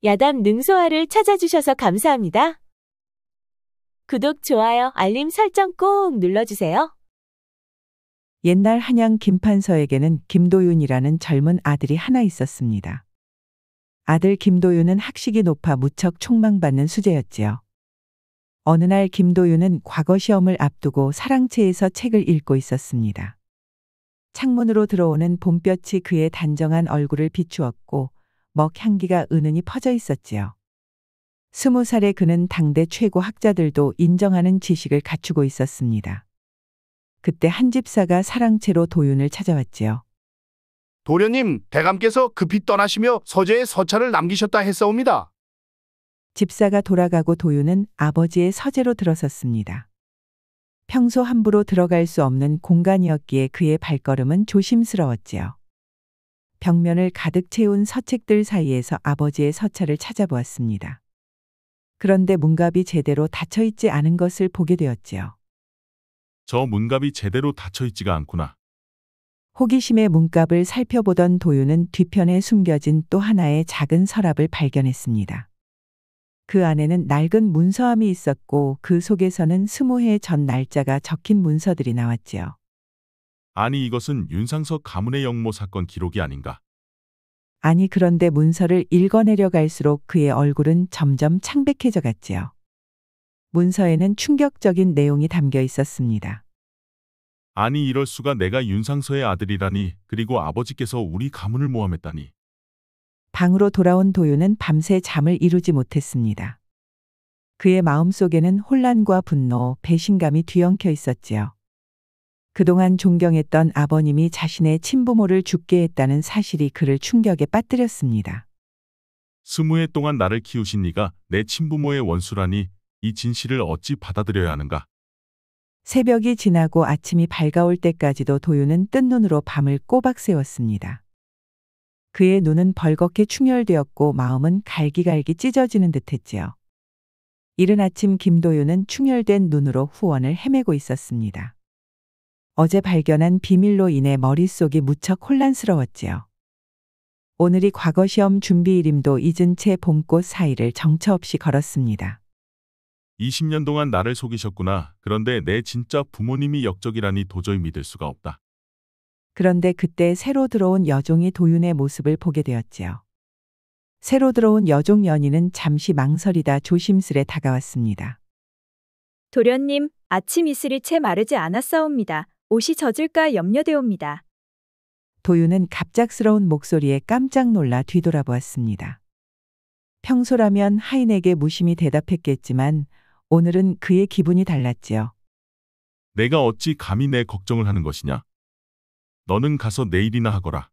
야담 능소화를 찾아주셔서 감사합니다. 구독, 좋아요, 알림 설정 꼭 눌러주세요. 옛날 한양 김판서에게는 김도윤이라는 젊은 아들이 하나 있었습니다. 아들 김도윤은 학식이 높아 무척 촉망받는 수재였지요. 어느 날 김도윤은 과거 시험을 앞두고 사랑채에서 책을 읽고 있었습니다. 창문으로 들어오는 봄볕이 그의 단정한 얼굴을 비추었고 먹향기가 은은히 퍼져 있었지요. 20살의 그는 당대 최고 학자들도 인정하는 지식을 갖추고 있었습니다. 그때 한 집사가 사랑채로 도윤을 찾아왔지요. 도련님, 대감께서 급히 떠나시며 서재에 서찰을 남기셨다 했사옵니다. 집사가 돌아가고 도윤은 아버지의 서재로 들어섰습니다. 평소 함부로 들어갈 수 없는 공간이었기에 그의 발걸음은 조심스러웠지요. 벽면을 가득 채운 서책들 사이에서 아버지의 서찰을 찾아보았습니다. 그런데 문갑이 제대로 닫혀있지 않은 것을 보게 되었지요. 저 문갑이 제대로 닫혀있지가 않구나. 호기심에 문갑을 살펴보던 도윤은 뒤편에 숨겨진 또 하나의 작은 서랍을 발견했습니다. 그 안에는 낡은 문서함이 있었고 그 속에서는 20해 전 날짜가 적힌 문서들이 나왔지요. 아니 이것은 윤상석 가문의 영모 사건 기록이 아닌가. 아니 그런데 문서를 읽어내려 갈수록 그의 얼굴은 점점 창백해져 갔지요. 문서에는 충격적인 내용이 담겨 있었습니다. 아니 이럴 수가. 내가 윤상서의 아들이라니. 그리고 아버지께서 우리 가문을 모함했다니. 방으로 돌아온 도윤은 밤새 잠을 이루지 못했습니다. 그의 마음속에는 혼란과 분노, 배신감이 뒤엉켜 있었지요. 그동안 존경했던 아버님이 자신의 친부모를 죽게 했다는 사실이 그를 충격에 빠뜨렸습니다. 20해 동안 나를 키우신 네가 내 친부모의 원수라니. 이 진실을 어찌 받아들여야 하는가. 새벽이 지나고 아침이 밝아올 때까지도 도윤은 뜬 눈으로 밤을 꼬박 새웠습니다. 그의 눈은 벌겋게 충혈되었고 마음은 갈기갈기 찢어지는 듯했지요. 이른 아침 김도윤은 충혈된 눈으로 후원을 헤매고 있었습니다. 어제 발견한 비밀로 인해 머릿속이 무척 혼란스러웠지요. 오늘이 과거 시험 준비일임도 잊은 채 봄꽃 사이를 정처 없이 걸었습니다. 20년 동안 나를 속이셨구나. 그런데 내 진짜 부모님이 역적이라니 도저히 믿을 수가 없다. 그런데 그때 새로 들어온 여종이 도윤의 모습을 보게 되었지요. 새로 들어온 여종 연희는 잠시 망설이다 조심스레 다가왔습니다. 도련님, 아침 이슬이 채 마르지 않았사옵니다. 옷이 젖을까 염려되옵니다. 도윤은 갑작스러운 목소리에 깜짝 놀라 뒤돌아보았습니다. 평소라면 하인에게 무심히 대답했겠지만 오늘은 그의 기분이 달랐지요. 내가 어찌 감히 내 걱정을 하는 것이냐. 너는 가서 내일이나 하거라.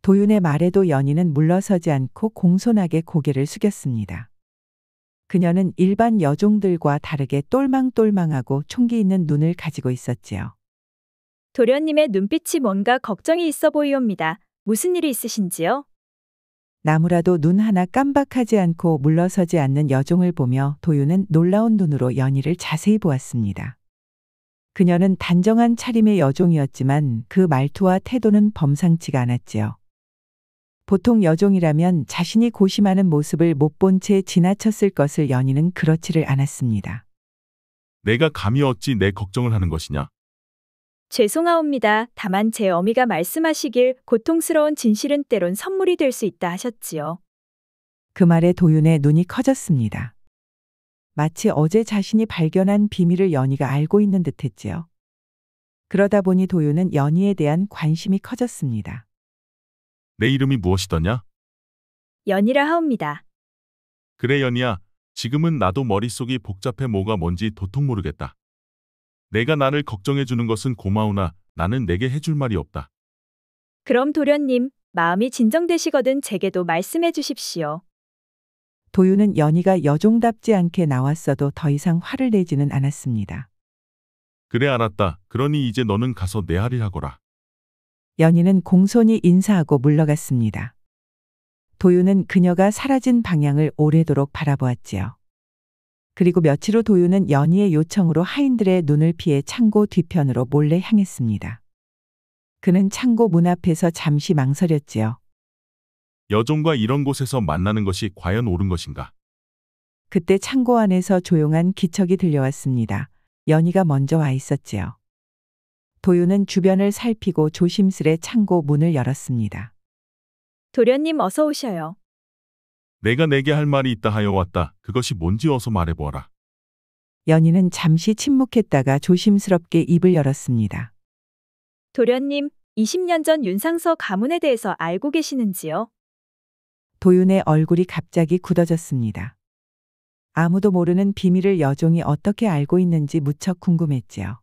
도윤의 말에도 연희는 물러서지 않고 공손하게 고개를 숙였습니다. 그녀는 일반 여종들과 다르게 똘망똘망하고 총기 있는 눈을 가지고 있었지요. 도련님의 눈빛이 뭔가 걱정이 있어 보이옵니다. 무슨 일이 있으신지요? 나무라도 눈 하나 깜박하지 않고 물러서지 않는 여종을 보며 도윤은 놀라운 눈으로 연희를 자세히 보았습니다. 그녀는 단정한 차림의 여종이었지만 그 말투와 태도는 범상치가 않았지요. 보통 여종이라면 자신이 고심하는 모습을 못 본 채 지나쳤을 것을 연희는 그렇지를 않았습니다. 내가 감히 어찌 내 걱정을 하는 것이냐. 죄송하옵니다. 다만 제 어미가 말씀하시길 고통스러운 진실은 때론 선물이 될 수 있다 하셨지요. 그 말에 도윤의 눈이 커졌습니다. 마치 어제 자신이 발견한 비밀을 연희가 알고 있는 듯했지요. 그러다 보니 도윤은 연희에 대한 관심이 커졌습니다. 내 이름이 무엇이더냐? 연희라 하옵니다. 그래 연희야. 지금은 나도 머릿속이 복잡해 뭐가 뭔지 도통 모르겠다. 내가 나를 걱정해 주는 것은 고마우나 나는 내게 해줄 말이 없다. 그럼 도련님, 마음이 진정되시거든 제게도 말씀해 주십시오. 도윤은 연희가 여종답지 않게 나왔어도 더 이상 화를 내지는 않았습니다. 그래 알았다. 그러니 이제 너는 가서 내 할 일 하거라. 연희는 공손히 인사하고 물러갔습니다. 도윤은 그녀가 사라진 방향을 오래도록 바라보았지요. 그리고 며칠 후 도윤은 연희의 요청으로 하인들의 눈을 피해 창고 뒤편으로 몰래 향했습니다. 그는 창고 문 앞에서 잠시 망설였지요. 여종과 이런 곳에서 만나는 것이 과연 옳은 것인가? 그때 창고 안에서 조용한 기척이 들려왔습니다. 연희가 먼저 와 있었지요. 도윤은 주변을 살피고 조심스레 창고 문을 열었습니다. 도련님 어서 오셔요. 내가 내게 할 말이 있다 하여 왔다. 그것이 뭔지 어서 말해보아라. 연희는 잠시 침묵했다가 조심스럽게 입을 열었습니다. 도련님, 20년 전 윤상서 가문에 대해서 알고 계시는지요? 도윤의 얼굴이 갑자기 굳어졌습니다. 아무도 모르는 비밀을 여종이 어떻게 알고 있는지 무척 궁금했지요.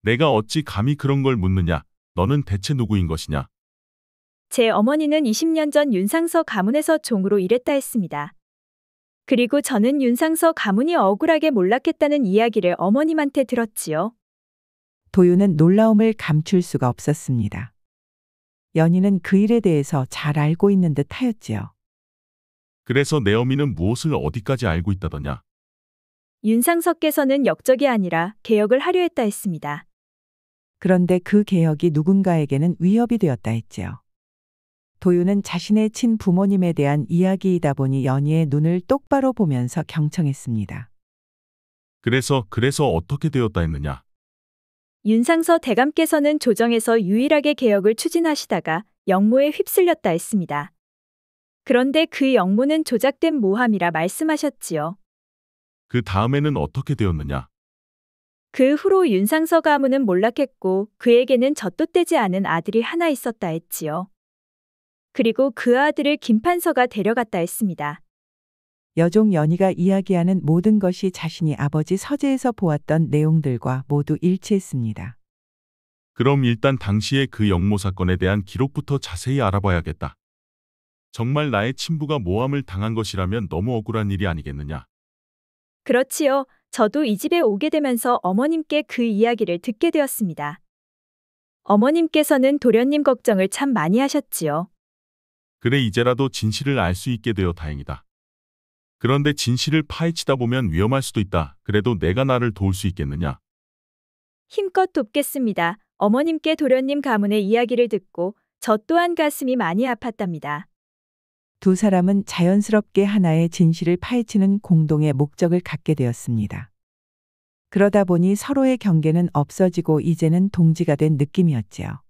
내가 어찌 감히 그런 걸 묻느냐? 너는 대체 누구인 것이냐? 제 어머니는 20년 전 윤상서 가문에서 종으로 일했다 했습니다. 그리고 저는 윤상서 가문이 억울하게 몰락했다는 이야기를 어머님한테 들었지요. 도윤은 놀라움을 감출 수가 없었습니다. 연희는 그 일에 대해서 잘 알고 있는 듯 하였지요. 그래서 내 어미는 무엇을 어디까지 알고 있다더냐? 윤상서께서는 역적이 아니라 개혁을 하려 했다 했습니다. 그런데 그 개혁이 누군가에게는 위협이 되었다 했지요. 도윤은 자신의 친부모님에 대한 이야기이다 보니 연희의 눈을 똑바로 보면서 경청했습니다. 그래서 어떻게 되었다 했느냐? 윤상서 대감께서는 조정에서 유일하게 개혁을 추진하시다가 영모에 휩쓸렸다 했습니다. 그런데 그 영모는 조작된 모함이라 말씀하셨지요. 그 다음에는 어떻게 되었느냐? 그 후로 윤상서 가문은 몰락했고 그에게는 젖도 떼지 않은 아들이 하나 있었다 했지요. 그리고 그 아들을 김판서가 데려갔다 했습니다. 여종 연희가 이야기하는 모든 것이 자신이 아버지 서재에서 보았던 내용들과 모두 일치했습니다. 그럼 일단 당시의 그 영모 사건에 대한 기록부터 자세히 알아봐야겠다. 정말 나의 친부가 모함을 당한 것이라면 너무 억울한 일이 아니겠느냐? 그렇지요. 저도 이 집에 오게 되면서 어머님께 그 이야기를 듣게 되었습니다. 어머님께서는 도련님 걱정을 참 많이 하셨지요. 그래 이제라도 진실을 알 수 있게 되어 다행이다. 그런데 진실을 파헤치다 보면 위험할 수도 있다. 그래도 내가 나를 도울 수 있겠느냐? 힘껏 돕겠습니다. 어머님께 도련님 가문의 이야기를 듣고 저 또한 가슴이 많이 아팠답니다. 두 사람은 자연스럽게 하나의 진실을 파헤치는 공동의 목적을 갖게 되었습니다. 그러다 보니 서로의 경계는 없어지고 이제는 동지가 된 느낌이었지요.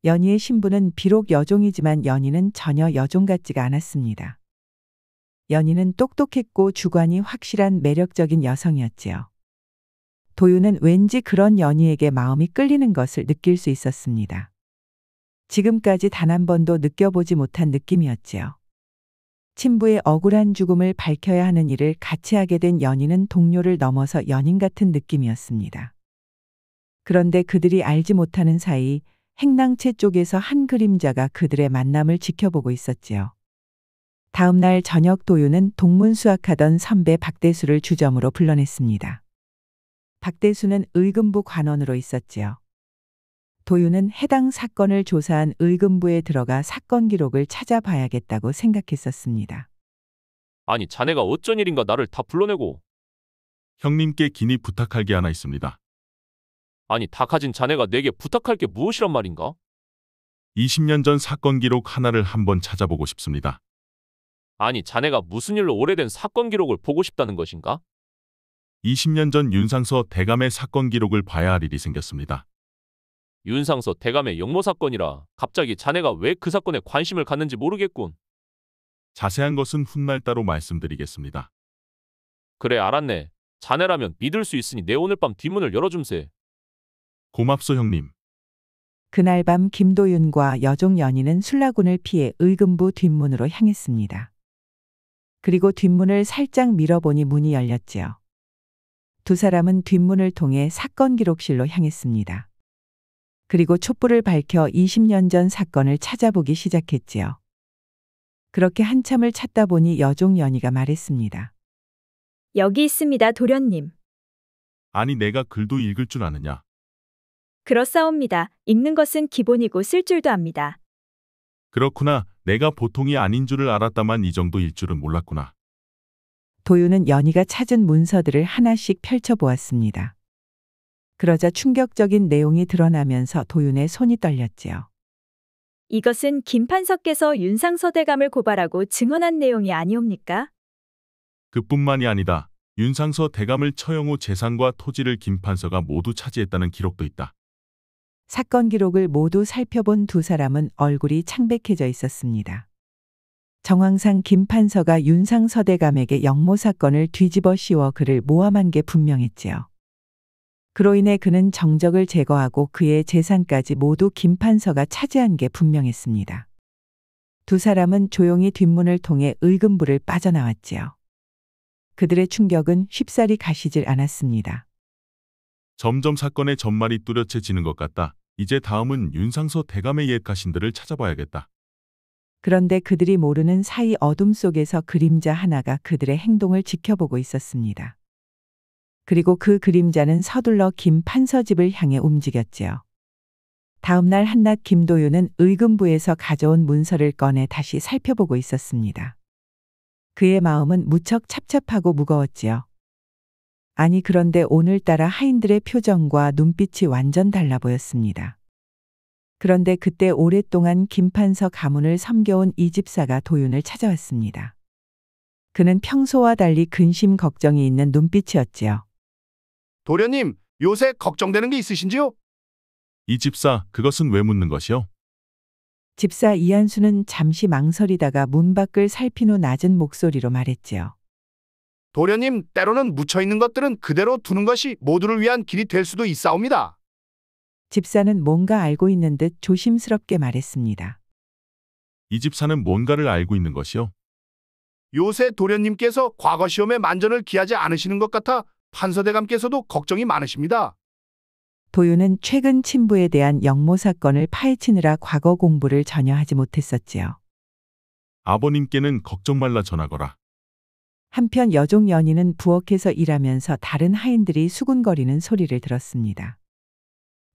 연희의 신부는 비록 여종이지만 연희는 전혀 여종 같지가 않았습니다. 연희는 똑똑했고 주관이 확실한 매력적인 여성이었지요. 도윤은 왠지 그런 연희에게 마음이 끌리는 것을 느낄 수 있었습니다. 지금까지 단 한 번도 느껴보지 못한 느낌이었지요. 친부의 억울한 죽음을 밝혀야 하는 일을 같이 하게 된 연희는 동료를 넘어서 연인 같은 느낌이었습니다. 그런데 그들이 알지 못하는 사이 행랑채 쪽에서 한 그림자가 그들의 만남을 지켜보고 있었지요. 다음 날 저녁 도윤은 동문 수학하던 선배 박대수를 주점으로 불러냈습니다. 박대수는 의금부 관원으로 있었지요. 도윤은 해당 사건을 조사한 의금부에 들어가 사건 기록을 찾아봐야겠다고 생각했었습니다. 아니 자네가 어쩐 일인가 나를 다 불러내고. 형님께 긴히 부탁할 게 하나 있습니다. 아니 다 가진 자네가 내게 부탁할 게 무엇이란 말인가? 20년 전 사건 기록 하나를 한번 찾아보고 싶습니다. 아니 자네가 무슨 일로 오래된 사건 기록을 보고 싶다는 것인가? 20년 전 윤상서 대감의 사건 기록을 봐야 할 일이 생겼습니다. 윤상서 대감의 영모 사건이라 갑자기 자네가 왜 그 사건에 관심을 갖는지 모르겠군. 자세한 것은 훗날 따로 말씀드리겠습니다. 그래 알았네. 자네라면 믿을 수 있으니 내 오늘 밤 뒷문을 열어줌세. 고맙소 형님. 그날 밤 김도윤과 여종 연희는 술라군을 피해 의금부 뒷문으로 향했습니다. 그리고 뒷문을 살짝 밀어보니 문이 열렸지요. 두 사람은 뒷문을 통해 사건 기록실로 향했습니다. 그리고 촛불을 밝혀 20년 전 사건을 찾아보기 시작했지요. 그렇게 한참을 찾다 보니 여종 연희가 말했습니다. 여기 있습니다, 도련님. 아니 내가 글도 읽을 줄 아느냐? 그렇사옵니다. 읽는 것은 기본이고 쓸 줄도 압니다. 그렇구나. 내가 보통이 아닌 줄을 알았다만 이 정도일 줄은 몰랐구나. 도윤은 연희가 찾은 문서들을 하나씩 펼쳐보았습니다. 그러자 충격적인 내용이 드러나면서 도윤의 손이 떨렸지요. 이것은 김판서께서 윤상서 대감을 고발하고 증언한 내용이 아니옵니까? 그뿐만이 아니다. 윤상서 대감을 처형 후 재산과 토지를 김판서가 모두 차지했다는 기록도 있다. 사건 기록을 모두 살펴본 두 사람은 얼굴이 창백해져 있었습니다. 정황상 김판서가 윤상서 대감에게 영모 사건을 뒤집어 씌워 그를 모함한 게 분명했지요. 그로 인해 그는 정적을 제거하고 그의 재산까지 모두 김판서가 차지한 게 분명했습니다. 두 사람은 조용히 뒷문을 통해 의금부를 빠져나왔지요. 그들의 충격은 쉽사리 가시질 않았습니다. 점점 사건의 전말이 뚜렷해지는 것 같다. 이제 다음은 윤상서 대감의 옛 가신들을 찾아봐야겠다. 그런데 그들이 모르는 사이 어둠 속에서 그림자 하나가 그들의 행동을 지켜보고 있었습니다. 그리고 그 그림자는 서둘러 김판서 집을 향해 움직였지요. 다음 날 한낮 김도윤은 의금부에서 가져온 문서를 꺼내 다시 살펴보고 있었습니다. 그의 마음은 무척 찹찹하고 무거웠지요. 아니 그런데 오늘따라 하인들의 표정과 눈빛이 완전 달라 보였습니다. 그런데 그때 오랫동안 김판서 가문을 섬겨온 이 집사가 도윤을 찾아왔습니다. 그는 평소와 달리 근심 걱정이 있는 눈빛이었지요. 도련님, 요새 걱정되는 게 있으신지요? 이 집사, 그것은 왜 묻는 것이요? 집사 이한수는 잠시 망설이다가 문 밖을 살핀 후 낮은 목소리로 말했지요. 도련님, 때로는 묻혀있는 것들은 그대로 두는 것이 모두를 위한 길이 될 수도 있사옵니다. 집사는 뭔가 알고 있는 듯 조심스럽게 말했습니다. 이 집사는 뭔가를 알고 있는 것이요? 요새 도련님께서 과거 시험에 만전을 기하지 않으시는 것 같아 판서대감께서도 걱정이 많으십니다. 도윤은 최근 친부에 대한 영모 사건을 파헤치느라 과거 공부를 전혀 하지 못했었지요. 아버님께는 걱정 말라 전하거라. 한편 여종 연희는 부엌에서 일하면서 다른 하인들이 수군거리는 소리를 들었습니다.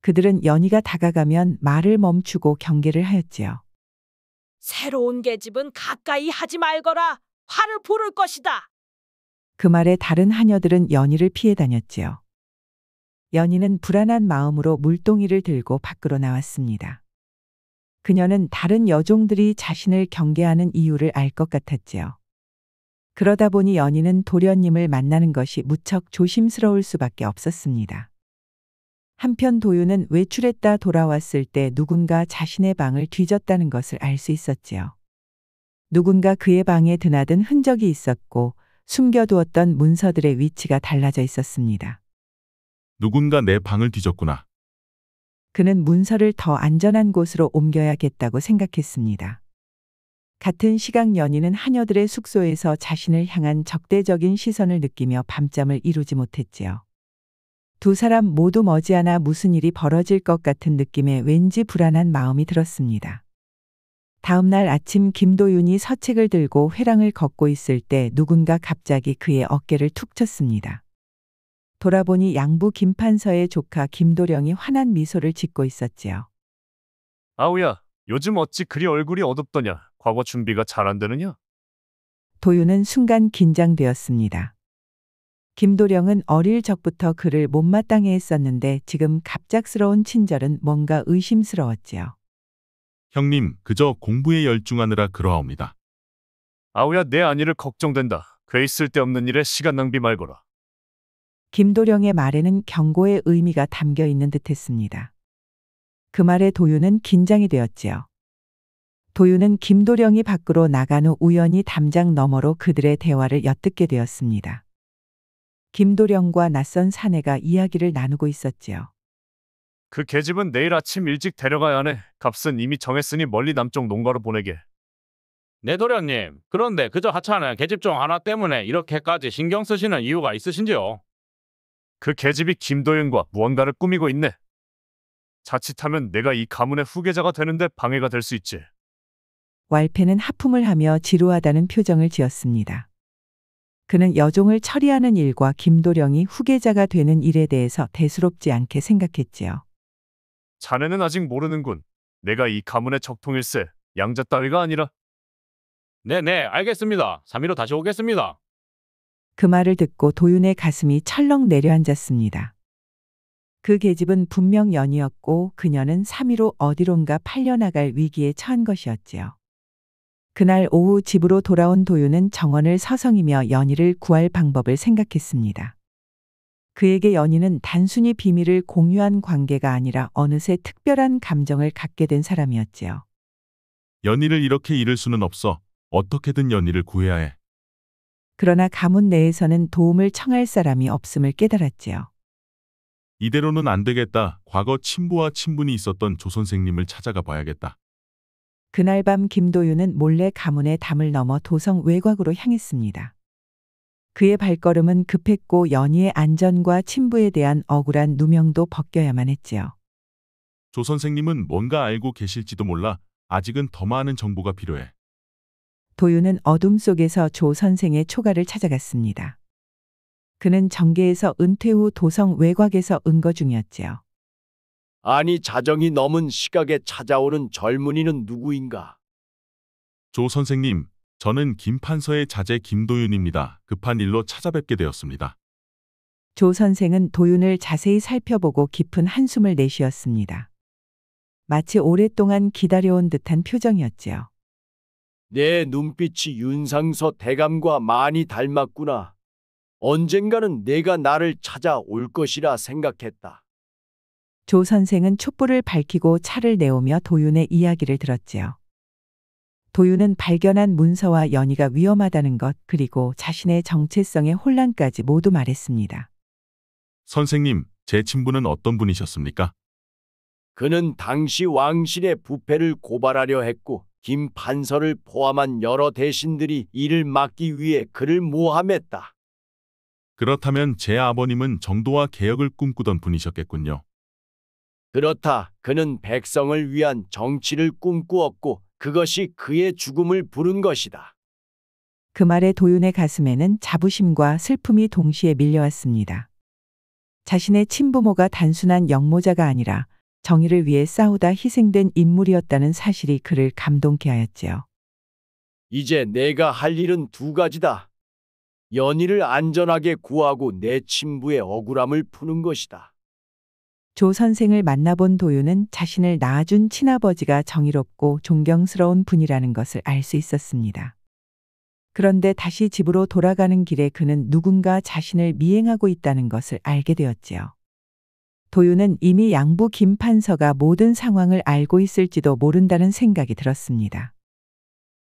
그들은 연희가 다가가면 말을 멈추고 경계를 하였지요. 새로운 계집은 가까이 하지 말거라. 화를 부를 것이다. 그 말에 다른 하녀들은 연희를 피해 다녔지요. 연희는 불안한 마음으로 물동이를 들고 밖으로 나왔습니다. 그녀는 다른 여종들이 자신을 경계하는 이유를 알 것 같았지요. 그러다 보니 연희는 도련님을 만나는 것이 무척 조심스러울 수밖에 없었습니다. 한편 도윤은 외출했다 돌아왔을 때 누군가 자신의 방을 뒤졌다는 것을 알 수 있었지요. 누군가 그의 방에 드나든 흔적이 있었고 숨겨두었던 문서들의 위치가 달라져 있었습니다. 누군가 내 방을 뒤졌구나. 그는 문서를 더 안전한 곳으로 옮겨야겠다고 생각했습니다. 같은 시각 연희는 하녀들의 숙소에서 자신을 향한 적대적인 시선을 느끼며 밤잠을 이루지 못했지요. 두 사람 모두 머지않아 무슨 일이 벌어질 것 같은 느낌에 왠지 불안한 마음이 들었습니다. 다음 날 아침 김도윤이 서책을 들고 회랑을 걷고 있을 때 누군가 갑자기 그의 어깨를 툭 쳤습니다. 돌아보니 양부 김판서의 조카 김도령이 환한 미소를 짓고 있었지요. 아우야, 요즘 어찌 그리 얼굴이 어둡더냐? 과거 준비가 잘 안 되느냐? 도윤은 순간 긴장되었습니다. 김도령은 어릴 적부터 그를 못마땅해 했었는데 지금 갑작스러운 친절은 뭔가 의심스러웠지요. 형님, 그저 공부에 열중하느라 그러하옵니다. 아우야, 내 안위를 걱정된다. 괜히 쓸데없는 일에 시간 낭비 말거라. 김도령의 말에는 경고의 의미가 담겨 있는 듯했습니다. 그 말에 도윤은 긴장이 되었지요. 도윤은 김도령이 밖으로 나간 후 우연히 담장 너머로 그들의 대화를 엿듣게 되었습니다. 김도령과 낯선 사내가 이야기를 나누고 있었지요. 그 계집은 내일 아침 일찍 데려가야 하네. 값은 이미 정했으니 멀리 남쪽 농가로 보내게. 네 도련님, 그런데 그저 하찮은 계집종 하나 때문에 이렇게까지 신경 쓰시는 이유가 있으신지요? 그 계집이 김도윤과 무언가를 꾸미고 있네. 자칫하면 내가 이 가문의 후계자가 되는데 방해가 될 수 있지. 왈패는 하품을 하며 지루하다는 표정을 지었습니다. 그는 여종을 처리하는 일과 김도령이 후계자가 되는 일에 대해서 대수롭지 않게 생각했지요. 자네는 아직 모르는군. 내가 이 가문의 적통일세. 양자 따위가 아니라. 네네, 알겠습니다. 3일로 다시 오겠습니다. 그 말을 듣고 도윤의 가슴이 철렁 내려앉았습니다. 그 계집은 분명 연이었고 그녀는 3일후 어디론가 팔려나갈 위기에 처한 것이었지요. 그날 오후 집으로 돌아온 도윤은 정원을 서성이며 연희를 구할 방법을 생각했습니다. 그에게 연희는 단순히 비밀을 공유한 관계가 아니라 어느새 특별한 감정을 갖게 된 사람이었지요. 연희를 이렇게 잃을 수는 없어. 어떻게든 연희를 구해야 해. 그러나 가문 내에서는 도움을 청할 사람이 없음을 깨달았지요. 이대로는 안 되겠다. 과거 친부와 친분이 있었던 조 선생님을 찾아가 봐야겠다. 그날 밤 김도윤은 몰래 가문의 담을 넘어 도성 외곽으로 향했습니다. 그의 발걸음은 급했고 연희의 안전과 친부에 대한 억울한 누명도 벗겨야만 했지요. 조 선생님은 뭔가 알고 계실지도 몰라. 아직은 더 많은 정보가 필요해. 도윤은 어둠 속에서 조 선생의 초가를 찾아갔습니다. 그는 정계에서 은퇴 후 도성 외곽에서 은거 중이었지요. 아니 자정이 넘은 시각에 찾아오는 젊은이는 누구인가? 조 선생님, 저는 김판서의 자제 김도윤입니다. 급한 일로 찾아뵙게 되었습니다. 조 선생은 도윤을 자세히 살펴보고 깊은 한숨을 내쉬었습니다. 마치 오랫동안 기다려온 듯한 표정이었지요. 내 눈빛이 윤상서 대감과 많이 닮았구나. 언젠가는 내가 나를 찾아올 것이라 생각했다. 조 선생은 촛불을 밝히고 차를 내오며 도윤의 이야기를 들었지요. 도윤은 발견한 문서와 연희가 위험하다는 것 그리고 자신의 정체성의 혼란까지 모두 말했습니다. 선생님, 제 친부는 어떤 분이셨습니까? 그는 당시 왕실의 부패를 고발하려 했고 김판서를 포함한 여러 대신들이 이를 막기 위해 그를 모함했다. 그렇다면 제 아버님은 정도와 개혁을 꿈꾸던 분이셨겠군요. 그렇다. 그는 백성을 위한 정치를 꿈꾸었고 그것이 그의 죽음을 부른 것이다. 그 말에 도윤의 가슴에는 자부심과 슬픔이 동시에 밀려왔습니다. 자신의 친부모가 단순한 영모자가 아니라 정의를 위해 싸우다 희생된 인물이었다는 사실이 그를 감동케 하였지요. 이제 내가 할 일은 두 가지다. 연희를 안전하게 구하고 내 친부의 억울함을 푸는 것이다. 조 선생을 만나본 도윤은 자신을 낳아준 친아버지가 정의롭고 존경스러운 분이라는 것을 알 수 있었습니다. 그런데 다시 집으로 돌아가는 길에 그는 누군가 자신을 미행하고 있다는 것을 알게 되었지요. 도윤은 이미 양부 김판서가 모든 상황을 알고 있을지도 모른다는 생각이 들었습니다.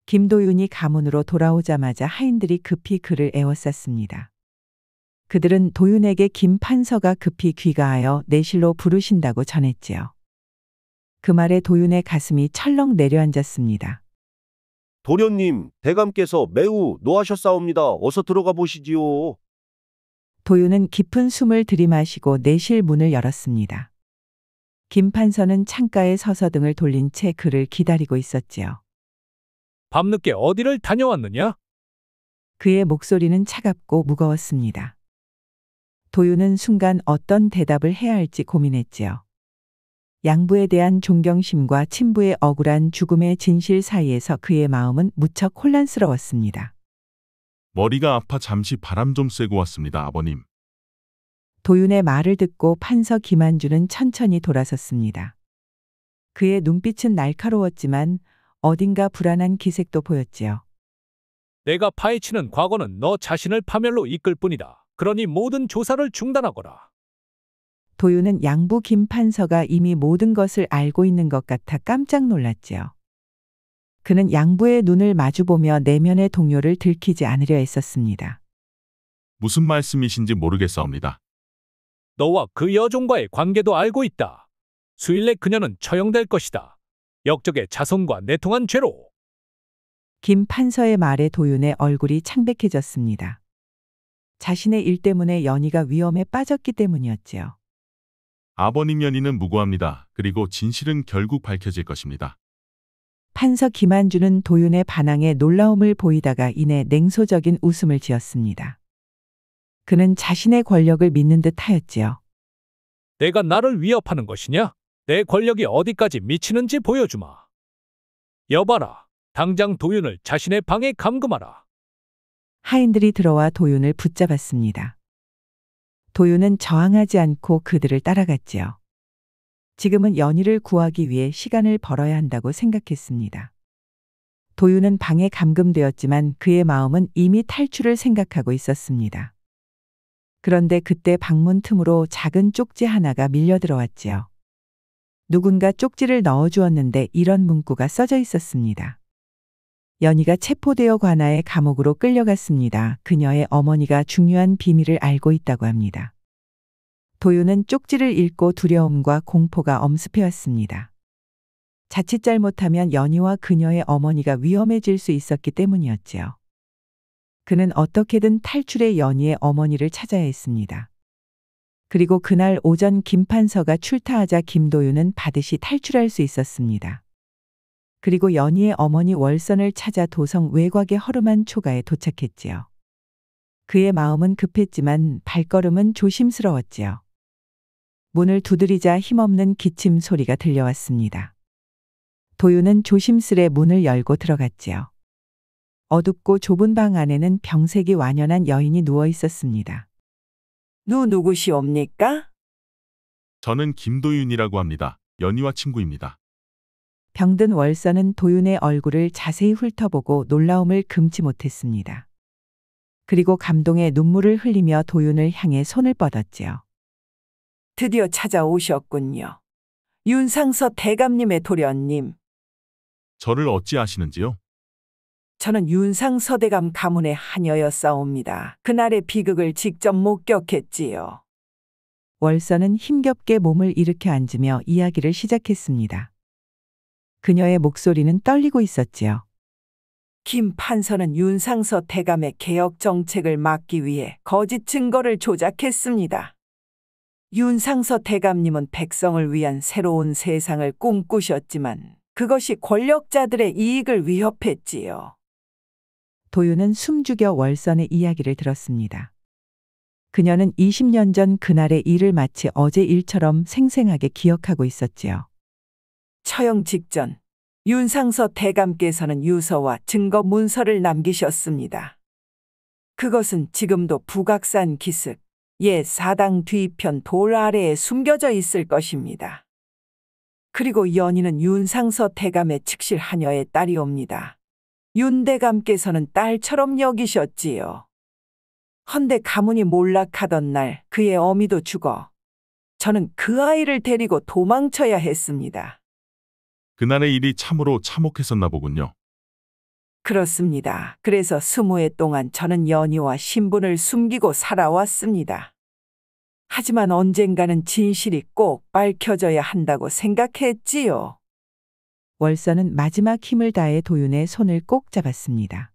김도윤이 가문으로 돌아오자마자 하인들이 급히 그를 에워쌌습니다. 그들은 도윤에게 김판서가 급히 귀가하여 내실로 부르신다고 전했지요. 그 말에 도윤의 가슴이 철렁 내려앉았습니다. 도련님, 대감께서 매우 노하셨사옵니다. 어서 들어가 보시지요. 도윤은 깊은 숨을 들이마시고 내실 문을 열었습니다. 김판서는 창가에 서서 등을 돌린 채 그를 기다리고 있었지요. 밤늦게 어디를 다녀왔느냐? 그의 목소리는 차갑고 무거웠습니다. 도윤은 순간 어떤 대답을 해야 할지 고민했지요. 양부에 대한 존경심과 친부의 억울한 죽음의 진실 사이에서 그의 마음은 무척 혼란스러웠습니다. 머리가 아파 잠시 바람 좀 쐬고 왔습니다, 아버님. 도윤의 말을 듣고 판서 김한주는 천천히 돌아섰습니다. 그의 눈빛은 날카로웠지만 어딘가 불안한 기색도 보였지요. 내가 파헤치는 과거는 너 자신을 파멸로 이끌 뿐이다. 그러니 모든 조사를 중단하거라. 도윤은 양부 김판서가 이미 모든 것을 알고 있는 것 같아 깜짝 놀랐지요. 그는 양부의 눈을 마주보며 내면의 동요를 들키지 않으려 했었습니다. 무슨 말씀이신지 모르겠사옵니다. 너와 그 여종과의 관계도 알고 있다. 수일 내 그녀는 처형될 것이다. 역적의 자손과 내통한 죄로. 김 판서의 말에 도윤의 얼굴이 창백해졌습니다. 자신의 일 때문에 연희가 위험에 빠졌기 때문이었지요. 아버님 연희는 무고합니다. 그리고 진실은 결국 밝혀질 것입니다. 판서 김한주는 도윤의 반항에 놀라움을 보이다가 이내 냉소적인 웃음을 지었습니다. 그는 자신의 권력을 믿는 듯 하였지요. 내가 나를 위협하는 것이냐? 내 권력이 어디까지 미치는지 보여주마. 여봐라. 당장 도윤을 자신의 방에 감금하라. 하인들이 들어와 도윤을 붙잡았습니다. 도윤은 저항하지 않고 그들을 따라갔지요. 지금은 연희를 구하기 위해 시간을 벌어야 한다고 생각했습니다. 도윤은 방에 감금되었지만 그의 마음은 이미 탈출을 생각하고 있었습니다. 그런데 그때 방문 틈으로 작은 쪽지 하나가 밀려 들어왔지요. 누군가 쪽지를 넣어주었는데 이런 문구가 써져 있었습니다. 연희가 체포되어 관아의 감옥으로 끌려갔습니다. 그녀의 어머니가 중요한 비밀을 알고 있다고 합니다. 도윤은 쪽지를 읽고 두려움과 공포가 엄습해왔습니다. 자칫 잘못하면 연희와 그녀의 어머니가 위험해질 수 있었기 때문이었지요. 그는 어떻게든 탈출해 연희의 어머니를 찾아야 했습니다. 그리고 그날 오전 김판서가 출타하자 김도윤은 반드시 탈출할 수 있었습니다. 그리고 연희의 어머니 월선을 찾아 도성 외곽의 허름한 초가에 도착했지요. 그의 마음은 급했지만 발걸음은 조심스러웠지요. 문을 두드리자 힘없는 기침 소리가 들려왔습니다. 도윤은 조심스레 문을 열고 들어갔지요. 어둡고 좁은 방 안에는 병색이 완연한 여인이 누워 있었습니다. 누구시옵니까? 저는 김도윤이라고 합니다. 연희와 친구입니다. 병든 월선은 도윤의 얼굴을 자세히 훑어보고 놀라움을 금치 못했습니다. 그리고 감동의 눈물을 흘리며 도윤을 향해 손을 뻗었지요. 드디어 찾아오셨군요. 윤상서 대감님의 도련님. 저를 어찌 아시는지요? 저는 윤상서 대감 가문의 하녀였사옵니다. 그날의 비극을 직접 목격했지요. 월선은 힘겹게 몸을 일으켜 앉으며 이야기를 시작했습니다. 그녀의 목소리는 떨리고 있었지요. 김 판서는 윤상서 대감의 개혁 정책을 막기 위해 거짓 증거를 조작했습니다. 윤상서 대감님은 백성을 위한 새로운 세상을 꿈꾸셨지만 그것이 권력자들의 이익을 위협했지요. 도윤은 숨죽여 월선의 이야기를 들었습니다. 그녀는 20년 전 그날의 일을 마치 어제 일처럼 생생하게 기억하고 있었지요. 처형 직전 윤상서 대감께서는 유서와 증거 문서를 남기셨습니다. 그것은 지금도 북악산 기슭 옛 사당 뒤편 돌 아래에 숨겨져 있을 것입니다. 그리고 연희는 윤상서 대감의 측실 하녀의 딸이옵니다. 윤 대감께서는 딸처럼 여기셨지요. 헌데 가문이 몰락하던 날 그의 어미도 죽어 저는 그 아이를 데리고 도망쳐야 했습니다. 그날의 일이 참으로 참혹했었나 보군요. 그렇습니다. 그래서 20해 동안 저는 연희와 신분을 숨기고 살아왔습니다. 하지만 언젠가는 진실이 꼭 밝혀져야 한다고 생각했지요. 월선은 마지막 힘을 다해 도윤의 손을 꼭 잡았습니다.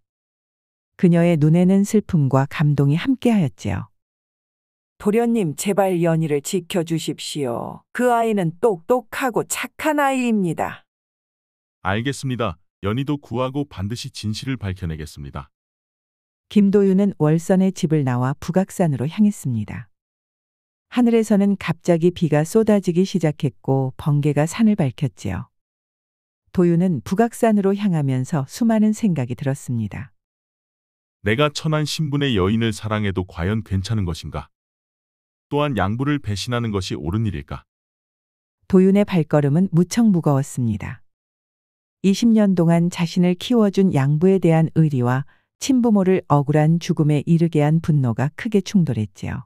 그녀의 눈에는 슬픔과 감동이 함께하였지요. 도련님, 제발 연희를 지켜주십시오. 그 아이는 똑똑하고 착한 아이입니다. 알겠습니다. 연희도 구하고 반드시 진실을 밝혀내겠습니다. 김도윤은 월선의 집을 나와 북악산으로 향했습니다. 하늘에서는 갑자기 비가 쏟아지기 시작했고 번개가 산을 밝혔지요. 도윤은 북악산으로 향하면서 수많은 생각이 들었습니다. 내가 천한 신분의 여인을 사랑해도 과연 괜찮은 것인가? 또한 양부를 배신하는 것이 옳은 일일까? 도윤의 발걸음은 무척 무거웠습니다. 20년 동안 자신을 키워준 양부에 대한 의리와 친부모를 억울한 죽음에 이르게 한 분노가 크게 충돌했지요.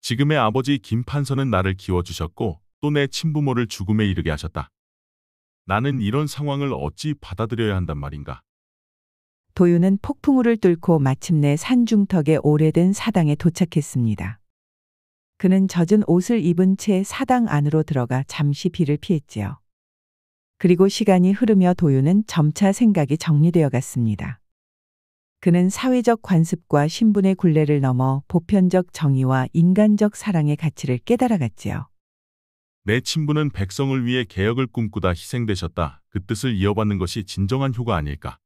지금의 아버지 김판서는 나를 키워주셨고 또 내 친부모를 죽음에 이르게 하셨다. 나는 이런 상황을 어찌 받아들여야 한단 말인가? 도윤은 폭풍우를 뚫고 마침내 산중턱의 오래된 사당에 도착했습니다. 그는 젖은 옷을 입은 채 사당 안으로 들어가 잠시 비를 피했지요. 그리고 시간이 흐르며 도윤은 점차 생각이 정리되어 갔습니다. 그는 사회적 관습과 신분의 굴레를 넘어 보편적 정의와 인간적 사랑의 가치를 깨달아갔지요. 내 친부는 백성을 위해 개혁을 꿈꾸다 희생되셨다. 그 뜻을 이어받는 것이 진정한 효가 아닐까.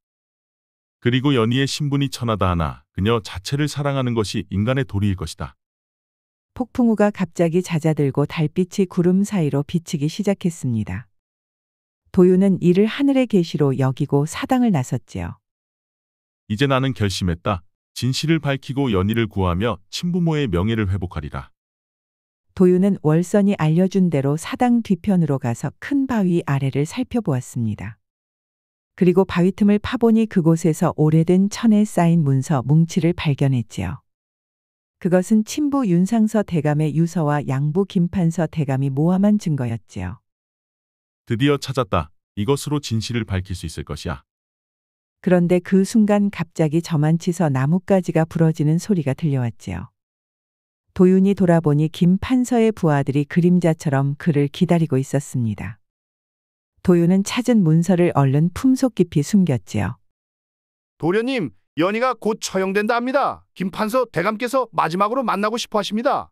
그리고 연희의 신분이 천하다 하나 그녀 자체를 사랑하는 것이 인간의 도리일 것이다. 폭풍우가 갑자기 잦아들고 달빛이 구름 사이로 비치기 시작했습니다. 도윤은 이를 하늘의 계시로 여기고 사당을 나섰지요. 이제 나는 결심했다. 진실을 밝히고 연희를 구하며 친부모의 명예를 회복하리라. 도윤은 월선이 알려준 대로 사당 뒤편으로 가서 큰 바위 아래를 살펴보았습니다. 그리고 바위 틈을 파보니 그곳에서 오래된 천에 쌓인 문서 뭉치를 발견했지요. 그것은 친부 윤상서 대감의 유서와 양부 김판서 대감이 모함한 증거였지요. 드디어 찾았다. 이것으로 진실을 밝힐 수 있을 것이야. 그런데 그 순간 갑자기 저만치서 나뭇가지가 부러지는 소리가 들려왔지요. 도윤이 돌아보니 김판서의 부하들이 그림자처럼 그를 기다리고 있었습니다. 도윤은 찾은 문서를 얼른 품속 깊이 숨겼지요. 도련님, 연희가 곧 처형된다 합니다. 김판서 대감께서 마지막으로 만나고 싶어 하십니다.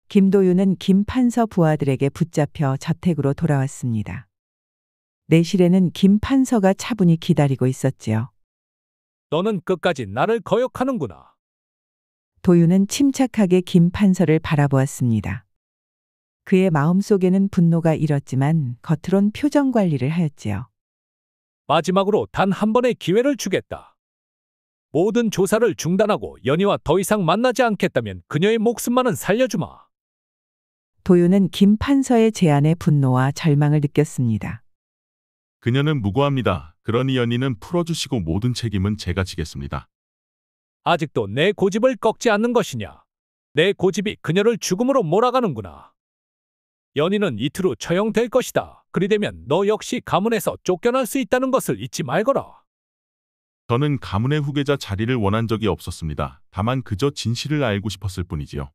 김도윤은 김판서 부하들에게 붙잡혀 저택으로 돌아왔습니다. 내실에는 김판서가 차분히 기다리고 있었지요. 너는 끝까지 나를 거역하는구나. 도윤은 침착하게 김판서를 바라보았습니다. 그의 마음속에는 분노가 일었지만 겉으론 표정 관리를 하였지요. 마지막으로 단 한 번의 기회를 주겠다. 모든 조사를 중단하고 연희와 더 이상 만나지 않겠다면 그녀의 목숨만은 살려주마. 도윤은 김판서의 제안에 분노와 절망을 느꼈습니다. 그녀는 무고합니다. 그러니 연희는 풀어주시고 모든 책임은 제가 지겠습니다. 아직도 내 고집을 꺾지 않는 것이냐. 내 고집이 그녀를 죽음으로 몰아가는구나. 연희는 이틀 후 처형될 것이다. 그리 되면 너 역시 가문에서 쫓겨날 수 있다는 것을 잊지 말거라. 저는 가문의 후계자 자리를 원한 적이 없었습니다. 다만 그저 진실을 알고 싶었을 뿐이지요.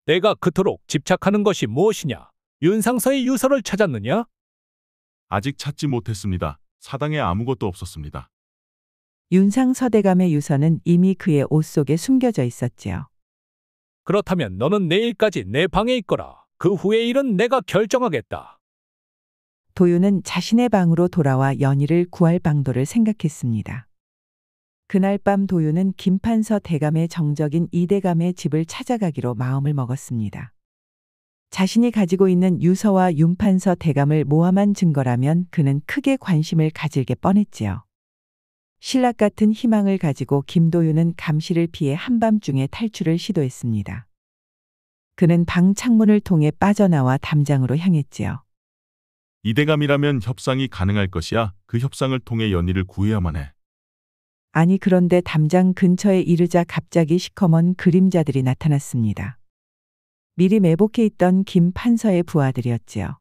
내가 그토록 집착하는 것이 무엇이냐? 윤상서의 유서를 찾았느냐? 아직 찾지 못했습니다. 사당에 아무것도 없었습니다. 윤상서 대감의 유서는 이미 그의 옷 속에 숨겨져 있었지요. 그렇다면 너는 내일까지 내 방에 있거라. 그 후의 일은 내가 결정하겠다. 도윤은 자신의 방으로 돌아와 연희를 구할 방도를 생각했습니다. 그날 밤 도윤은 김판서 대감의 정적인 이대감의 집을 찾아가기로 마음을 먹었습니다. 자신이 가지고 있는 유서와 윤판서 대감을 모함한 증거라면 그는 크게 관심을 가질게 뻔했지요. 신락 같은 희망을 가지고 김도윤은 감시를 피해 한밤중에 탈출을 시도했습니다. 그는 방 창문을 통해 빠져나와 담장으로 향했지요. 이대감이라면 협상이 가능할 것이야. 그 협상을 통해 연희를 구해야만 해. 아니 그런데 담장 근처에 이르자 갑자기 시커먼 그림자들이 나타났습니다. 미리 매복해 있던 김판서의 부하들이었지요.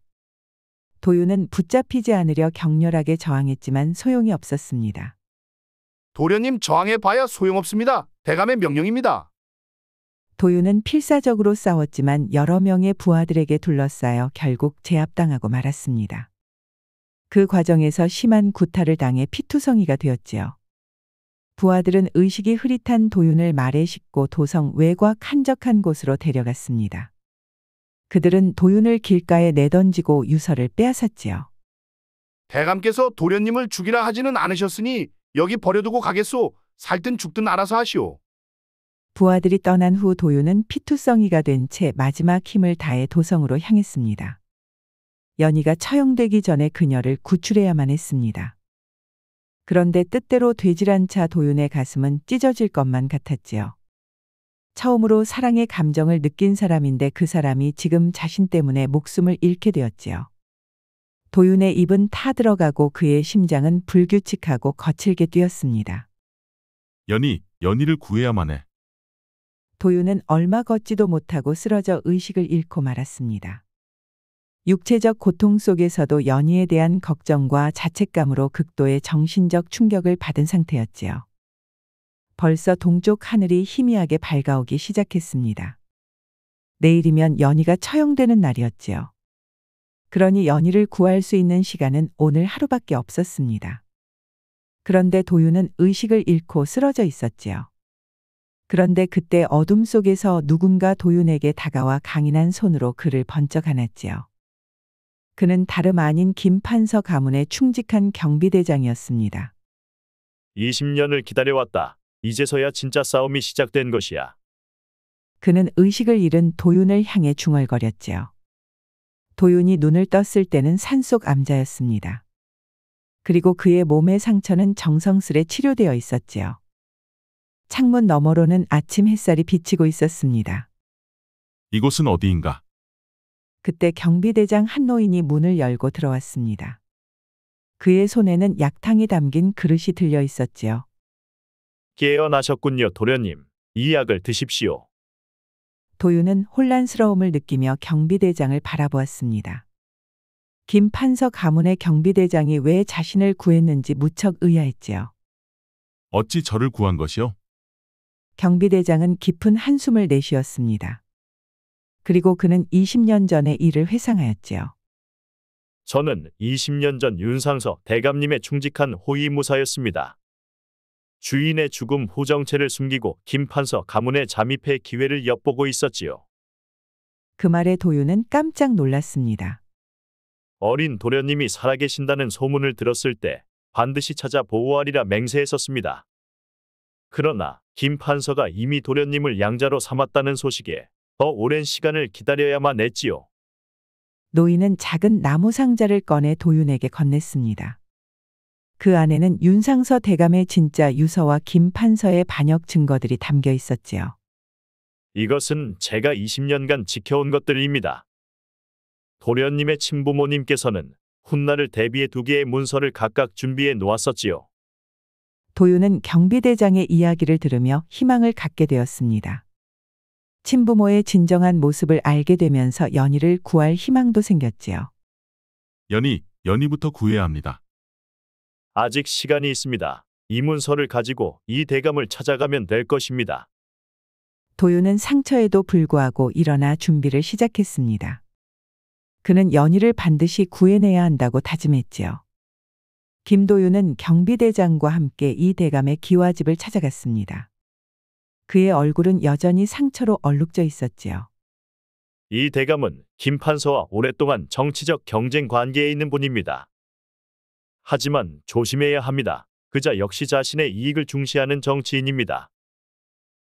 도윤은 붙잡히지 않으려 격렬하게 저항했지만 소용이 없었습니다. 도련님 저항해봐야 소용없습니다. 대감의 명령입니다. 도윤은 필사적으로 싸웠지만 여러 명의 부하들에게 둘러싸여 결국 제압당하고 말았습니다. 그 과정에서 심한 구타를 당해 피투성이가 되었지요. 부하들은 의식이 흐릿한 도윤을 말에 싣고 도성 외곽 한적한 곳으로 데려갔습니다. 그들은 도윤을 길가에 내던지고 유서를 빼앗았지요. 대감께서 도련님을 죽이라 하지는 않으셨으니 여기 버려두고 가겠소. 살든 죽든 알아서 하시오. 부하들이 떠난 후 도윤은 피투성이가 된 채 마지막 힘을 다해 도성으로 향했습니다. 연희가 처형되기 전에 그녀를 구출해야만 했습니다. 그런데 뜻대로 되질 않자 도윤의 가슴은 찢어질 것만 같았지요. 처음으로 사랑의 감정을 느낀 사람인데 그 사람이 지금 자신 때문에 목숨을 잃게 되었지요. 도윤의 입은 타들어가고 그의 심장은 불규칙하고 거칠게 뛰었습니다. 연희를 구해야만 해. 도윤은 얼마 걷지도 못하고 쓰러져 의식을 잃고 말았습니다. 육체적 고통 속에서도 연희에 대한 걱정과 자책감으로 극도의 정신적 충격을 받은 상태였지요. 벌써 동쪽 하늘이 희미하게 밝아오기 시작했습니다. 내일이면 연희가 처형되는 날이었지요. 그러니 연희를 구할 수 있는 시간은 오늘 하루밖에 없었습니다. 그런데 도윤은 의식을 잃고 쓰러져 있었지요. 그런데 그때 어둠 속에서 누군가 도윤에게 다가와 강인한 손으로 그를 번쩍 안았지요. 그는 다름 아닌 김판서 가문의 충직한 경비대장이었습니다. 20년을 기다려왔다. 이제서야 진짜 싸움이 시작된 것이야. 그는 의식을 잃은 도윤을 향해 중얼거렸지요. 도윤이 눈을 떴을 때는 산속 암자였습니다. 그리고 그의 몸의 상처는 정성스레 치료되어 있었지요. 창문 너머로는 아침 햇살이 비치고 있었습니다. 이곳은 어디인가? 그때 경비대장 한 노인이 문을 열고 들어왔습니다. 그의 손에는 약탕이 담긴 그릇이 들려 있었지요. 깨어나셨군요, 도련님. 이 약을 드십시오. 도윤은 혼란스러움을 느끼며 경비대장을 바라보았습니다. 김 판서 가문의 경비대장이 왜 자신을 구했는지 무척 의아했지요. 어찌 저를 구한 것이요? 경비대장은 깊은 한숨을 내쉬었습니다. 그리고 그는 20년 전의 일을 회상하였지요. 저는 20년 전 윤상서 대감님의 충직한 호위무사였습니다. 주인의 죽음 후 정체를 숨기고 김판서 가문에 잠입해 기회를 엿보고 있었지요. 그 말에 도윤은 깜짝 놀랐습니다. 어린 도련님이 살아계신다는 소문을 들었을 때 반드시 찾아 보호하리라 맹세했었습니다. 그러나 김판서가 이미 도련님을 양자로 삼았다는 소식에 더 오랜 시간을 기다려야만 했지요. 노인은 작은 나무 상자를 꺼내 도윤에게 건넸습니다. 그 안에는 윤상서 대감의 진짜 유서와 김 판서의 반역 증거들이 담겨 있었지요. 이것은 제가 20년간 지켜온 것들입니다. 도련님의 친부모님께서는 훗날을 대비해 2개의 문서를 각각 준비해 놓았었지요. 도윤은 경비대장의 이야기를 들으며 희망을 갖게 되었습니다. 친부모의 진정한 모습을 알게 되면서 연희를 구할 희망도 생겼지요. 연희부터 구해야 합니다. 아직 시간이 있습니다. 이 문서를 가지고 이 대감을 찾아가면 될 것입니다. 도윤은 상처에도 불구하고 일어나 준비를 시작했습니다. 그는 연희를 반드시 구해내야 한다고 다짐했지요. 김도윤은 경비대장과 함께 이 대감의 기와집을 찾아갔습니다. 그의 얼굴은 여전히 상처로 얼룩져 있었지요. 이 대감은 김판서와 오랫동안 정치적 경쟁 관계에 있는 분입니다. 하지만 조심해야 합니다. 그자 역시 자신의 이익을 중시하는 정치인입니다.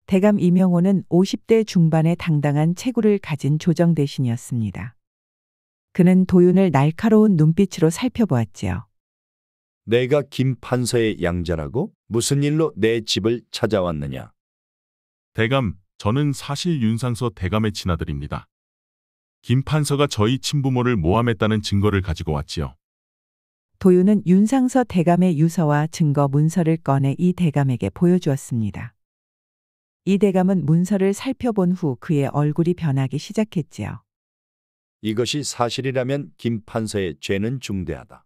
대감 이명호는 50대 중반의 당당한 체구를 가진 조정 대신이었습니다. 그는 도윤을 날카로운 눈빛으로 살펴보았지요. 내가 김 판서의 양자라고? 무슨 일로 내 집을 찾아왔느냐? 대감, 저는 사실 윤상서 대감의 친아들입니다. 김 판서가 저희 친부모를 모함했다는 증거를 가지고 왔지요. 도윤은 윤상서 대감의 유서와 증거 문서를 꺼내 이 대감에게 보여주었습니다. 이 대감은 문서를 살펴본 후 그의 얼굴이 변하기 시작했지요. 이것이 사실이라면 김 판서의 죄는 중대하다.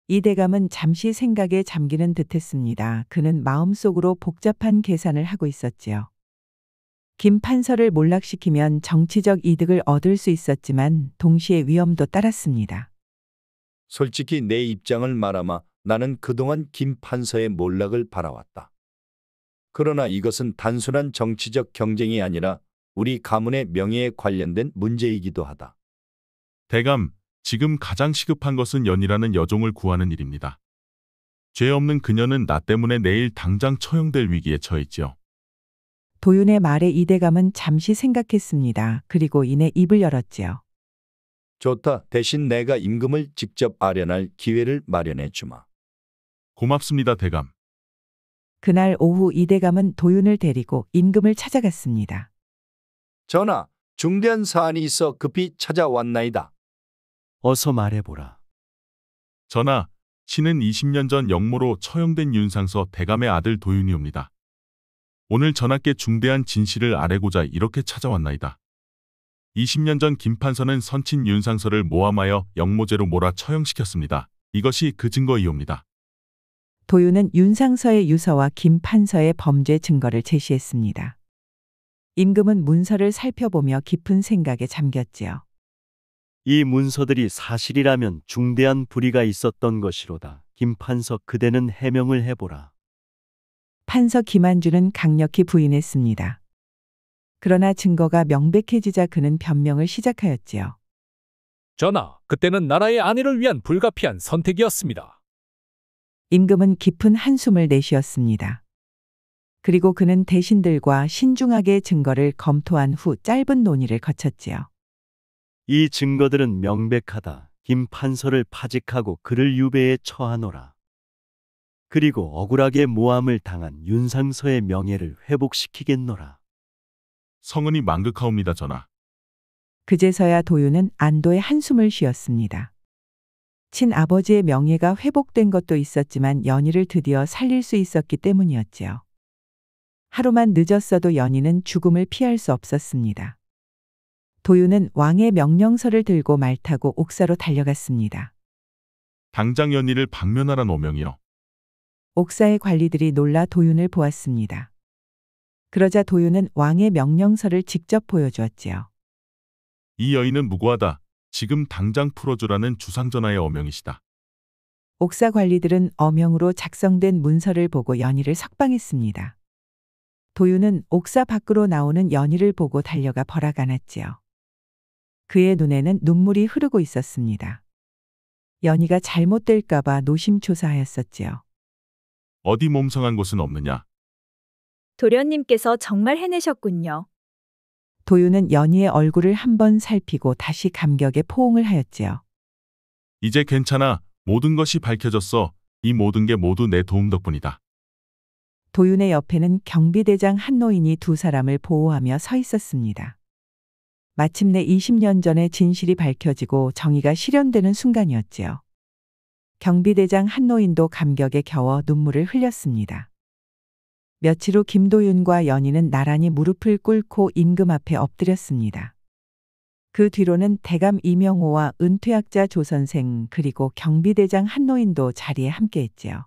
이 대감은 잠시 생각에 잠기는 듯했습니다. 그는 마음속으로 복잡한 계산을 하고 있었지요. 김 판서를 몰락시키면 정치적 이득을 얻을 수 있었지만 동시에 위험도 따랐습니다. 솔직히 내 입장을 말하마 나는 그동안 김 판서의 몰락을 바라왔다. 그러나 이것은 단순한 정치적 경쟁이 아니라 우리 가문의 명예에 관련된 문제이기도 하다. 대감, 지금 가장 시급한 것은 연희라는 여종을 구하는 일입니다. 죄 없는 그녀는 나 때문에 내일 당장 처형될 위기에 처했지요. 도윤의 말에 이 대감은 잠시 생각했습니다. 그리고 이내 입을 열었지요. 좋다. 대신 내가 임금을 직접 아련할 기회를 마련해 주마. 고맙습니다, 대감. 그날 오후 이 대감은 도윤을 데리고 임금을 찾아갔습니다. 전하, 중대한 사안이 있어 급히 찾아왔나이다. 어서 말해보라. 전하, 신은 20년 전 영모로 처형된 윤상서 대감의 아들 도윤이옵니다. 오늘 전하께 중대한 진실을 아뢰고자 이렇게 찾아왔나이다. 20년 전 김판서는 선친 윤상서를 모함하여 영모죄로 몰아 처형시켰습니다. 이것이 그 증거이옵니다. 도윤은 윤상서의 유서와 김판서의 범죄 증거를 제시했습니다. 임금은 문서를 살펴보며 깊은 생각에 잠겼지요. 이 문서들이 사실이라면 중대한 불의가 있었던 것이로다. 김판서 그대는 해명을 해보라. 판서 김한주는 강력히 부인했습니다. 그러나 증거가 명백해지자 그는 변명을 시작하였지요. 전하, 그때는 나라의 안위를 위한 불가피한 선택이었습니다. 임금은 깊은 한숨을 내쉬었습니다. 그리고 그는 대신들과 신중하게 증거를 검토한 후 짧은 논의를 거쳤지요. 이 증거들은 명백하다. 김판서를 파직하고 그를 유배에 처하노라. 그리고 억울하게 모함을 당한 윤상서의 명예를 회복시키겠노라. 성은이 망극하옵니다, 전하. 그제서야 도윤은 안도의 한숨을 쉬었습니다. 친아버지의 명예가 회복된 것도 있었지만 연희를 드디어 살릴 수 있었기 때문이었지요. 하루만 늦었어도 연희는 죽음을 피할 수 없었습니다. 도윤은 왕의 명령서를 들고 말 타고 옥사로 달려갔습니다. 당장 연희를 방면하란 오명이요. 옥사의 관리들이 놀라 도윤을 보았습니다. 그러자 도윤은 왕의 명령서를 직접 보여주었지요. 이 여인은 무고하다. 지금 당장 풀어주라는 주상전하의 어명이시다. 옥사 관리들은 어명으로 작성된 문서를 보고 연희를 석방했습니다. 도윤은 옥사 밖으로 나오는 연희를 보고 달려가 벌하고 안았지요. 그의 눈에는 눈물이 흐르고 있었습니다. 연희가 잘못될까봐 노심초사하였었지요. 어디 몸성한 곳은 없느냐? 도련님께서 정말 해내셨군요. 도윤은 연희의 얼굴을 한번 살피고 다시 감격에 포옹을 하였지요. 이제 괜찮아. 모든 것이 밝혀졌어. 이 모든 게 모두 내 도움 덕분이다. 도윤의 옆에는 경비대장 한노인이 두 사람을 보호하며 서 있었습니다. 마침내 20년 전의 진실이 밝혀지고 정의가 실현되는 순간이었지요. 경비대장 한노인도 감격에 겨워 눈물을 흘렸습니다. 며칠 후 김도윤과 연희는 나란히 무릎을 꿇고 임금 앞에 엎드렸습니다. 그 뒤로는 대감 이명호와 은퇴학자 조선생 그리고 경비대장 한노인도 자리에 함께했지요.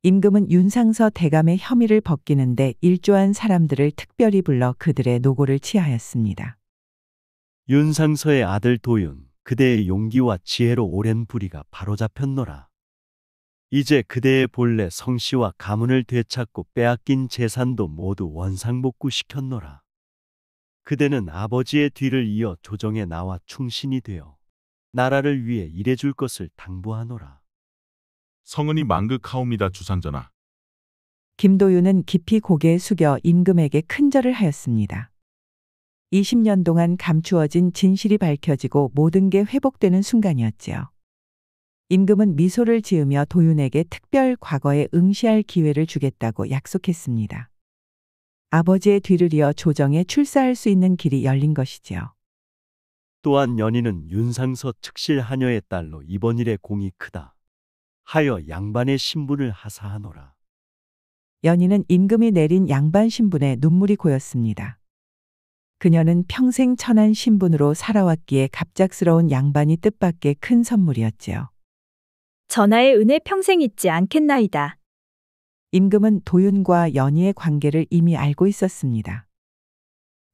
임금은 윤상서 대감의 혐의를 벗기는데 일조한 사람들을 특별히 불러 그들의 노고를 치하였습니다. 윤상서의 아들 도윤, 그대의 용기와 지혜로 오랜 불의가 바로잡혔노라. 이제 그대의 본래 성씨와 가문을 되찾고 빼앗긴 재산도 모두 원상복구시켰노라. 그대는 아버지의 뒤를 이어 조정에 나와 충신이 되어 나라를 위해 일해줄 것을 당부하노라. 성은이 망극하옵니다, 주상전하. 김도윤은 깊이 고개 숙여 임금에게 큰절을 하였습니다. 20년 동안 감추어진 진실이 밝혀지고 모든 게 회복되는 순간이었지요. 임금은 미소를 지으며 도윤에게 특별 과거에 응시할 기회를 주겠다고 약속했습니다. 아버지의 뒤를 이어 조정에 출사할 수 있는 길이 열린 것이지요. 또한 연희는 윤상서 측실 하녀의 딸로 이번 일에 공이 크다 하여 양반의 신분을 하사하노라. 연희는 임금이 내린 양반 신분에 눈물이 고였습니다. 그녀는 평생 천한 신분으로 살아왔기에 갑작스러운 양반이 뜻밖의 큰 선물이었지요. 전하의 은혜 평생 잊지 않겠나이다. 임금은 도윤과 연희의 관계를 이미 알고 있었습니다.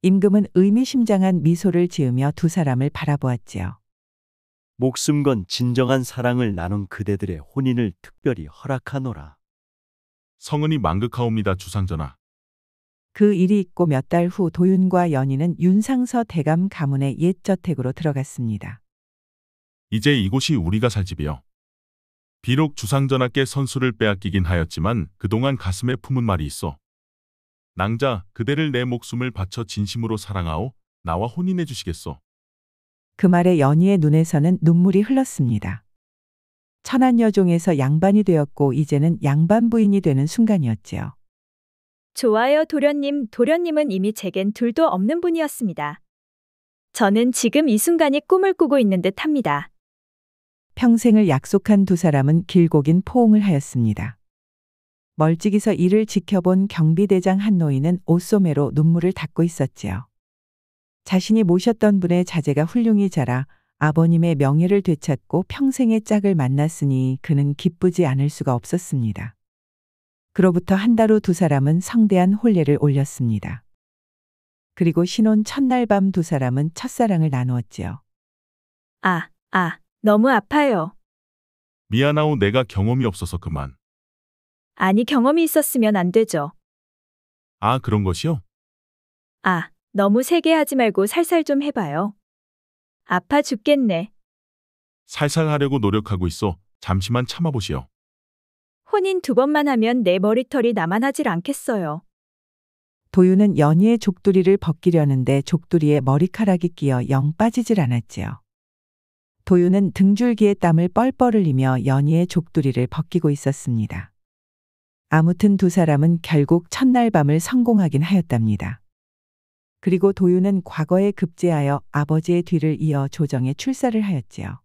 임금은 의미심장한 미소를 지으며 두 사람을 바라보았지요. 목숨 건 진정한 사랑을 나눈 그대들의 혼인을 특별히 허락하노라. 성은이 망극하옵니다, 주상전하. 그 일이 있고 몇 달 후 도윤과 연희는 윤상서 대감 가문의 옛 저택으로 들어갔습니다. 이제 이곳이 우리가 살 집이요. 비록 주상전하께 선수를 빼앗기긴 하였지만 그동안 가슴에 품은 말이 있어. 낭자, 그대를 내 목숨을 바쳐 진심으로 사랑하오. 나와 혼인해 주시겠소. 그 말에 연희의 눈에서는 눈물이 흘렀습니다. 천한여종에서 양반이 되었고 이제는 양반 부인이 되는 순간이었지요. 좋아요, 도련님. 도련님은 이미 제겐 둘도 없는 분이었습니다. 저는 지금 이 순간이 꿈을 꾸고 있는 듯 합니다. 평생을 약속한 두 사람은 길고 긴 포옹을 하였습니다. 멀찍이서 이를 지켜본 경비대장 한노인은 옷소매로 눈물을 닦고 있었지요. 자신이 모셨던 분의 자제가 훌륭히 자라 아버님의 명예를 되찾고 평생의 짝을 만났으니 그는 기쁘지 않을 수가 없었습니다. 그로부터 한 달 후 두 사람은 성대한 혼례를 올렸습니다. 그리고 신혼 첫날 밤 두 사람은 첫사랑을 나누었지요. 너무 아파요. 미안하오, 내가 경험이 없어서 그만. 아니, 경험이 있었으면 안 되죠. 아, 그런 것이요? 너무 세게 하지 말고 살살 좀 해봐요. 아파 죽겠네. 살살 하려고 노력하고 있어. 잠시만 참아보시오. 혼인 2번만 하면 내 머리털이 나만하질 않겠어요. 도윤은 연희의 족두리를 벗기려는데 족두리에 머리카락이 끼어 영 빠지질 않았지요. 도윤은 등줄기에 땀을 뻘뻘 흘리며 연희의 족두리를 벗기고 있었습니다. 아무튼 두 사람은 결국 첫날 밤을 성공하긴 하였답니다. 그리고 도윤은 과거에 급제하여 아버지의 뒤를 이어 조정에 출사를 하였지요.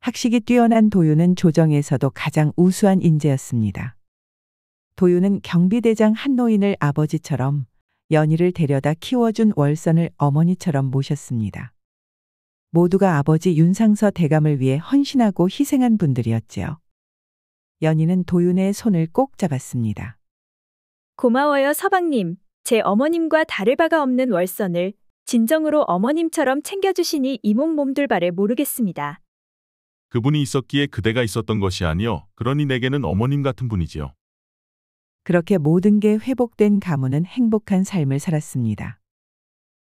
학식이 뛰어난 도윤은 조정에서도 가장 우수한 인재였습니다. 도윤은 경비대장 한노인을 아버지처럼, 연희를 데려다 키워준 월선을 어머니처럼 모셨습니다. 모두가 아버지 윤상서 대감을 위해 헌신하고 희생한 분들이었지요. 연희는 도윤의 손을 꼭 잡았습니다. 고마워요, 서방님. 제 어머님과 다를 바가 없는 월선을 진정으로 어머님처럼 챙겨주시니 이몸 몸둘바를 모르겠습니다. 그분이 있었기에 그대가 있었던 것이 아니요. 그러니 내게는 어머님 같은 분이지요. 그렇게 모든 게 회복된 가문은 행복한 삶을 살았습니다.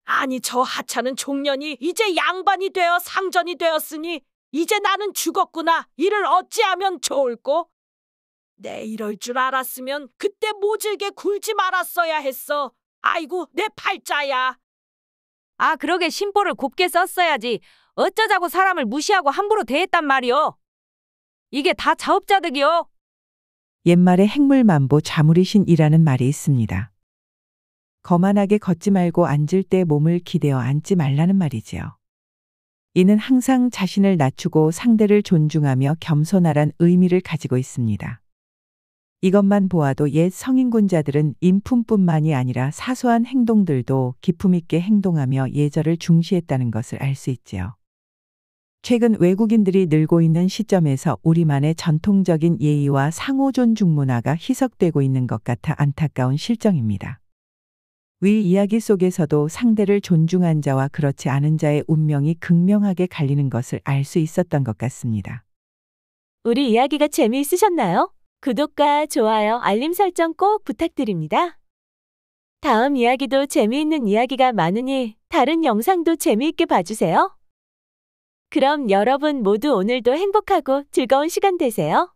아니 저 하찮은 종년이 이제 양반이 되어 상전이 되었으니 이제 나는 죽었구나. 이를 어찌하면 좋을꼬? 내 이럴 줄 알았으면 그때 모질게 굴지 말았어야 했어. 아이고 내 팔자야. 아, 그러게 심보를 곱게 썼어야지. 어쩌자고 사람을 무시하고 함부로 대했단 말이오. 이게 다 자업자득이요. 옛말에 행물만보 좌무리신이라는 말이 있습니다. 거만하게 걷지 말고 앉을 때 몸을 기대어 앉지 말라는 말이지요. 이는 항상 자신을 낮추고 상대를 존중하며 겸손하란 의미를 가지고 있습니다. 이것만 보아도 옛 성인군자들은 인품뿐만이 아니라 사소한 행동들도 기품 있게 행동하며 예절을 중시했다는 것을 알 수 있지요. 최근 외국인들이 늘고 있는 시점에서 우리만의 전통적인 예의와 상호 존중 문화가 희석되고 있는 것 같아 안타까운 실정입니다. 위 이야기 속에서도 상대를 존중한 자와 그렇지 않은 자의 운명이 극명하게 갈리는 것을 알 수 있었던 것 같습니다. 우리 이야기가 재미있으셨나요? 구독과 좋아요, 알림 설정 꼭 부탁드립니다. 다음 이야기도 재미있는 이야기가 많으니 다른 영상도 재미있게 봐주세요. 그럼 여러분 모두 오늘도 행복하고 즐거운 시간 되세요.